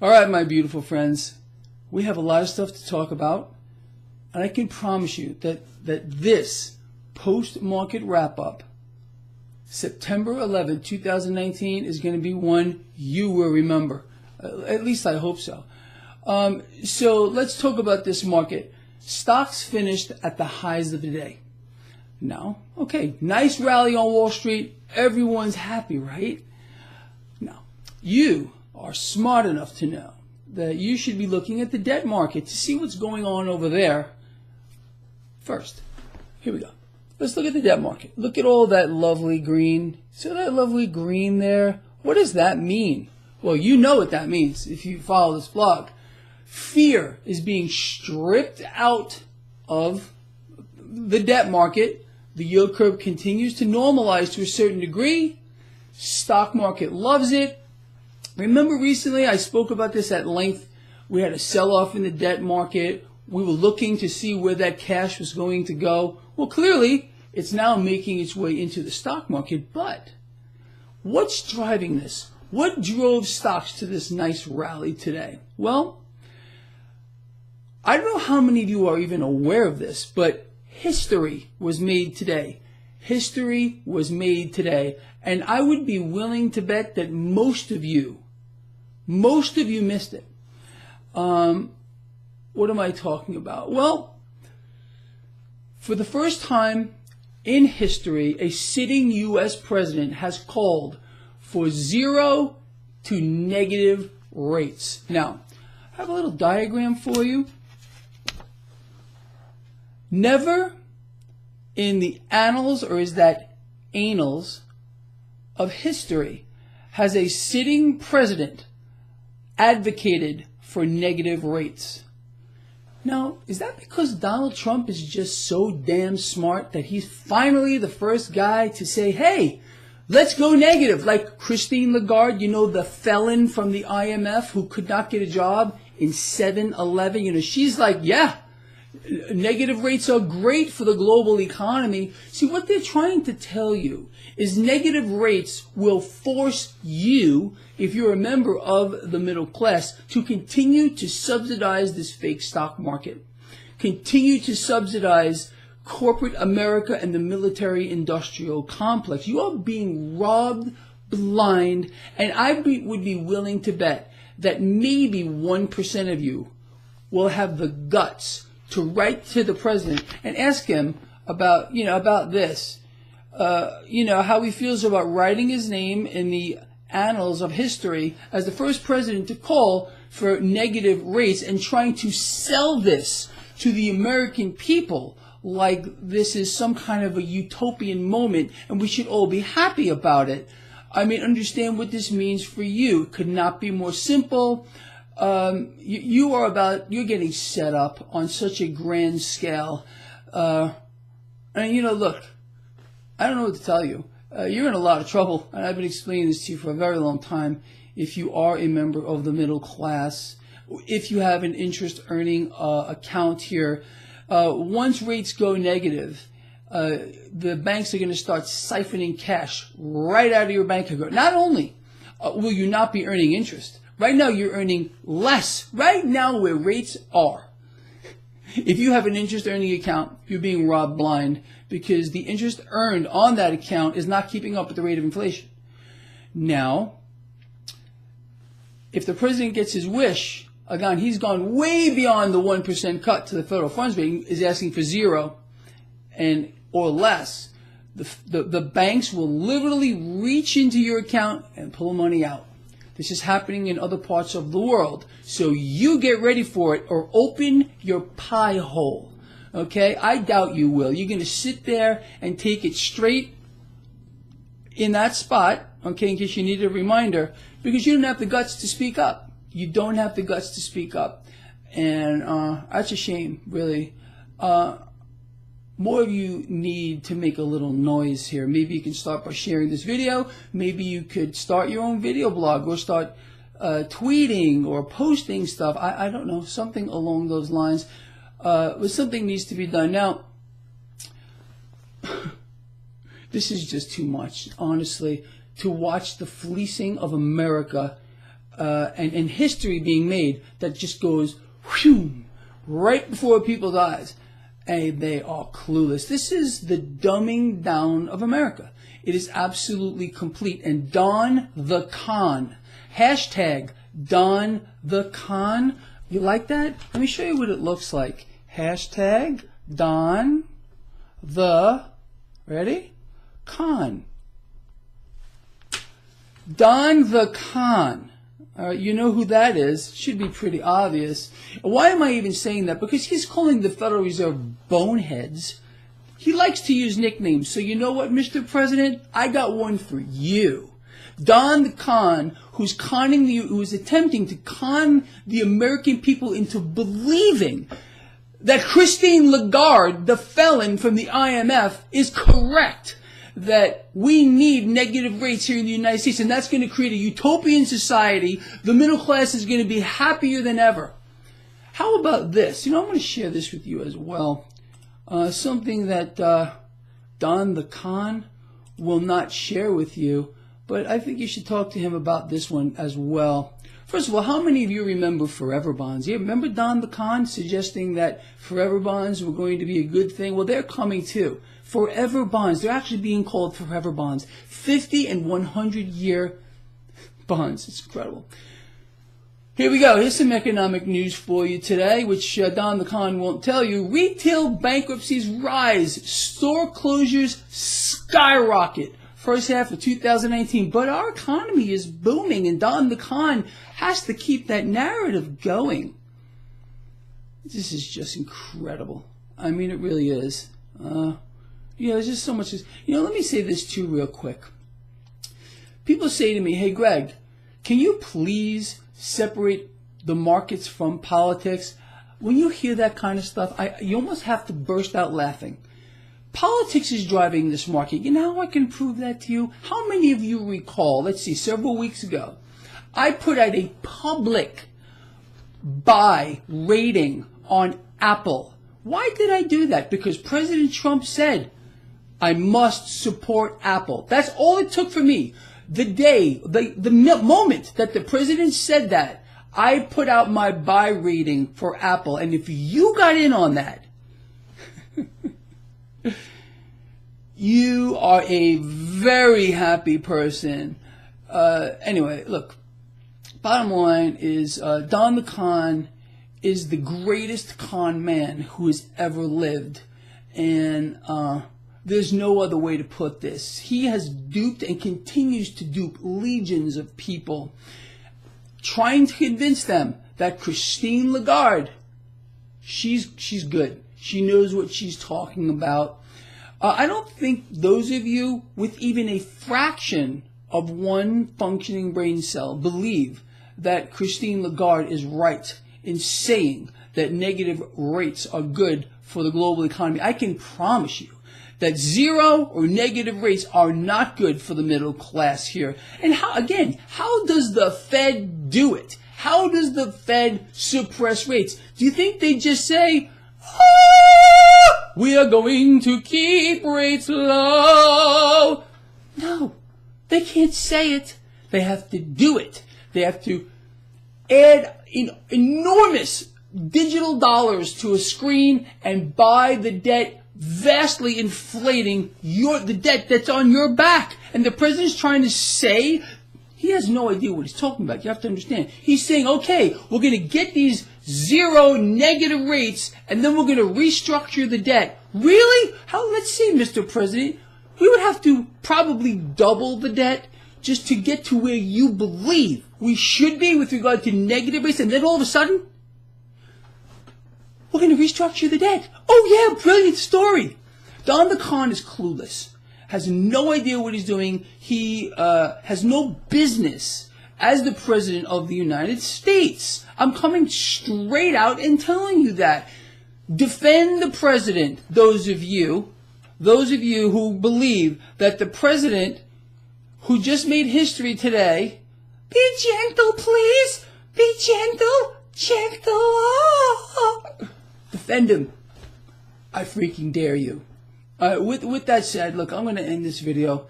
All right, my beautiful friends, we have a lot of stuff to talk about, and I can promise you that this post-market wrap-up, September 11, 2019, is going to be one you will remember. At least I hope so. So let's talk about this market. Stocks finished at the highs of the day. Now, okay, nice rally on Wall Street. Everyone's happy, right? Now, you are smart enough to know that you should be looking at the debt market to see what's going on over there first. Here we go. Let's look at the debt market. Look at all that lovely green. See that lovely green there? What does that mean? Well, you know what that means if you follow this blog. Fear is being stripped out of the debt market. The yield curve continues to normalize to a certain degree. Stock market loves it. Remember recently I spoke about this at length. We had a sell-off in the debt market. We were looking to see where that cash was going to go. Well, clearly, it's now making its way into the stock market. But what's driving this? What drove stocks to this nice rally today? Well, I don't know how many of you are even aware of this, but history was made today. History was made today. And I would be willing to bet that most of you missed it. What am I talking about? Well, for the first time in history, a sitting U.S. president has called for 0 to negative rates. Now, I have a little diagram for you. Never in the annals, or is that annals, of history has a sitting president advocated for negative rates. Now, is that because Donald Trump is just so damn smart that he's finally the first guy to say, hey, let's go negative? Like Christine Lagarde, you know, the felon from the IMF who could not get a job in 7-Eleven. You know, she's like, yeah, negative rates are great for the global economy. See, what they're trying to tell you is negative rates will force you, if you're a member of the middle class, to continue to subsidize this fake stock market, continue to subsidize corporate America and the military-industrial complex. You are being robbed blind, and I would be willing to bet that maybe 1% of you will have the guts to write to the president and ask him about, about this, how he feels about writing his name in the annals of history as the first president to call for negative rates and trying to sell this to the American people like this is some kind of a utopian moment and we should all be happy about it. I mean, understand what this means for you. It could not be more simple. You're getting set up on such a grand scale. And look, I don't know what to tell you. You're in a lot of trouble, and I've been explaining this to you for a very long time. If you are a member of the middle class, if you have an interest earning account here, once rates go negative, the banks are going to start siphoning cash right out of your bank account. Not only will you not be earning interest, right now you're earning less. Right now where rates are, if you have an interest earning account, you're being robbed blind because the interest earned on that account is not keeping up with the rate of inflation. Now, if the president gets his wish, again, he's gone way beyond the 1% cut to the federal funds rate, is asking for 0 or less. The banks will literally reach into your account and pull money out. This is happening in other parts of the world. So you get ready for it or open your pie hole. Okay? I doubt you will. You're going to sit there and take it straight in that spot, okay, in case you need a reminder, because you don't have the guts to speak up. You don't have the guts to speak up. And that's a shame, really. More of you need to make a little noise here. Maybe you can start by sharing this video. Maybe you could start your own video blog or start tweeting or posting stuff. I don't know, something along those lines. But something needs to be done. Now, this is just too much, honestly, to watch the fleecing of America and history being made that just goes whew, right before people's eyes. And they are clueless. This is the dumbing down of America. It is absolutely complete. And Don the Con, hashtag Don the Con. You like that? Let me show you what it looks like. Hashtag Don the, ready? Con. Don the Con. You know who that is. Should be pretty obvious. Why am I even saying that? Because he's calling the Federal Reserve boneheads. He likes to use nicknames. So you know what, Mr. President? I got one for you. Don the Con, who's attempting to con the American people into believing that Christine Lagarde, the felon from the IMF, is correct. That we need negative rates here in the United States, and that's going to create a utopian society. The middle class is going to be happier than ever. How about this? You know, I'm going to share this with you as well. Something that Don the Con will not share with you, but I think you should talk to him about this one as well. First of all, how many of you remember forever bonds? You remember Don the Con suggesting that forever bonds were going to be a good thing? Well, they're coming too. Forever bonds. They're actually being called forever bonds. 50 and 100-year bonds. It's incredible. Here we go. Here's some economic news for you today, which Don the Con won't tell you. Retail bankruptcies rise. Store closures skyrocket. First half of 2019. But our economy is booming, and Don the Con has to keep that narrative going. This is just incredible. I mean, it really is. There's just so much. Let me say this too real quick. People say to me, hey, Greg, can you please separate the markets from politics? When you hear that kind of stuff, you almost have to burst out laughing. Politics is driving this market. You know how I can prove that to you? How many of you recall, let's see, several weeks ago, I put out a public buy rating on Apple. Why did I do that? Because President Trump said, I must support Apple. That's all it took for me. The moment that the president said that, I put out my buy rating for Apple. And if you got in on that, you are a very happy person. Anyway, look, bottom line is Don the Con is the greatest con man who has ever lived. And there's no other way to put this. He has duped and continues to dupe legions of people, trying to convince them that Christine Lagarde, she's good. She knows what she's talking about. I don't think those of you with even a fraction of one functioning brain cell believe that Christine Lagarde is right in saying that negative rates are good for the global economy. I can promise you that zero or negative rates are not good for the middle class here. And how does the Fed do it? How does the Fed suppress rates? Do you think they just say, we are going to keep rates low? No, they can't say it. They have to do it. They have to add enormous digital dollars to a screen and buy the debt, vastly inflating the debt that's on your back. And the president's trying to say, he has no idea what he's talking about. You have to understand. He's saying, okay, we're going to get these zero negative rates, and then we're going to restructure the debt. Really? Let's see, Mr. President. We would have to probably double the debt just to get to where you believe we should be with regard to negative rates, and then all of a sudden, we're going to restructure the debt. Oh yeah, brilliant story. Don the Con is clueless, has no idea what he's doing. He has no business as the President of the United States. I'm coming straight out and telling you that. Defend the President, those of you who believe that the President who just made history today, be gentle, please, be gentle, gentle. Defend him. I freaking dare you. With that said, look, I'm going to end this video.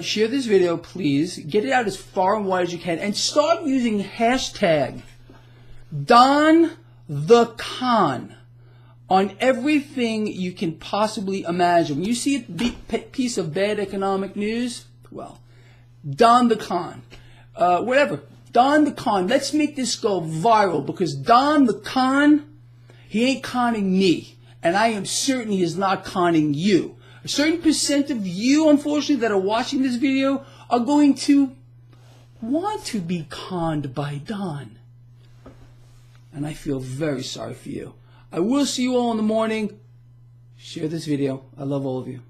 share this video, please. Get it out as far and wide as you can, and start using hashtag Don the Con on everything you can possibly imagine. When you see a piece of bad economic news, well, Don the Con. Whatever. Don the Con. Let's make this go viral, because Don the Con, he ain't conning me. And I am certain he is not conning you. A certain percent of you, unfortunately, that are watching this video are going to want to be conned by Don. And I feel very sorry for you. I will see you all in the morning. Share this video. I love all of you.